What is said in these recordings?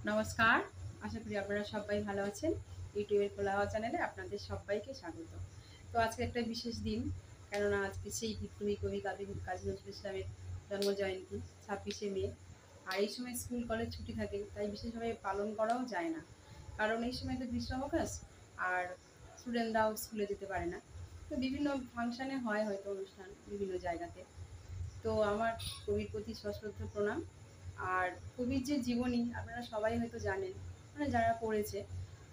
নমস্কার। আশা করি আপনারা সবাই ভালো আছেন। ইউটিউবের খোলা হাওয়া চ্যানেলে আপনাদের সবাইকে স্বাগত। তো আজকে একটা বিশেষ দিন, কেননা আজকে সেই বিপ্লবী কবি কাজী নজরুল ইসলামের জন্মজয়ন্তী ২৬শে মে। আর এই সময় স্কুল কলেজ ছুটি থাকে, তাই বিশেষভাবে পালন করাও যায় না, কারণ এই সময় তো গ্রীষ্মাবকাশ আর স্টুডেন্টরাও স্কুলে যেতে পারে না। তো বিভিন্ন ফাংশানে হয় হয়তো অনুষ্ঠান বিভিন্ন জায়গাতে। তো আমার কবির প্রতি সশ্রদ্ধ প্রণাম। আর কবির যে জীবনী আপনারা সবাই হয়তো জানেন, মানে যারা পড়েছে,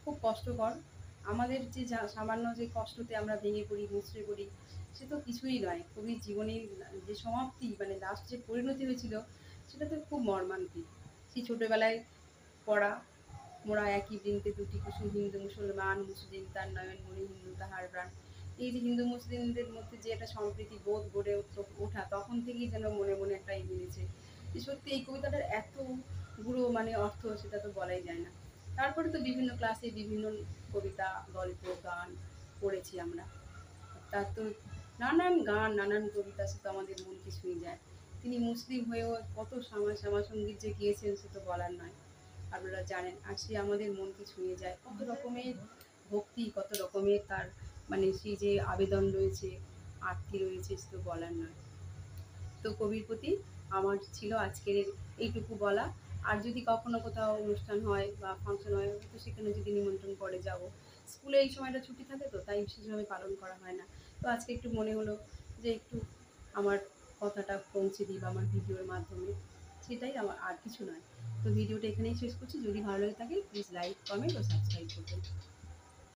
খুব কষ্টকর। আমাদের যে সামান্য যে কষ্টতে আমরা ভেঙে পড়ি, মুচড়ে পড়ি, সে তো কিছুই নয়। কবির জীবনীর যে সমাপ্তি, মানে লাস্ট যে পরিণতি হয়েছিল, সেটা তো খুব মর্মান্তিক। সেই ছোটোবেলায় পড়া, মোরা একই বৃন্তে দুটি কুসুম, হিন্দু মুসলমান, মুসলিম তার নয়ন মণি, হিন্দু তাহার প্রাণ। এই যে হিন্দু মুসলিমদের মধ্যে যে একটা সম্প্রীতি বোধ গড়ে ওঠা, তখন থেকেই যেন মনে মনে একটা মিলেছে যে সত্যি এই কবিতাটার এত গুঁড়ো মানে অর্থ, সেটা তো বলাই যায় না। তারপরে তো বিভিন্ন ক্লাসে বিভিন্ন কবিতা, গল্প, গান পড়েছি আমরা। তার তো নানান গান, নানান কবিতা, সে তো আমাদের মনকে ছুঁয়ে যায়। তিনি মুসলিম হয়েও কত শ্যামা সঙ্গীত যে গিয়েছেন, সে তো বলার নয়। আপনারা জানেন, আর সে আমাদের মনকে ছুঁয়ে যায়। কত রকমের ভক্তি, কত রকমের তার মানে সেই যে আবেদন রয়েছে, আরতি রয়েছে, সে তো বলার নয়। তো কবির প্রতি আমার ছিল আজকের এইটুকু বলা। আর যদি কখনো কোথাও অনুষ্ঠান হয় বা ফাংশন হয়, তো সেখানে যদি নিমন্ত্রণ করে যাব। স্কুলে এই সময়টা ছুটি থাকে, তো তাই বিশেষভাবে পালন করা হয় না। তো আজকে একটু মনে হলো যে একটু আমার কথাটা পৌঁছে দিই বা আমার ভিডিওর মাধ্যমে, সেটাই আমার, আর কিছু নয়। তো ভিডিওটা এখানেই শেষ করছি। যদি ভালো লাগে থাকে প্লিজ লাইক, কমেন্ট ও সাবস্ক্রাইব করবেন।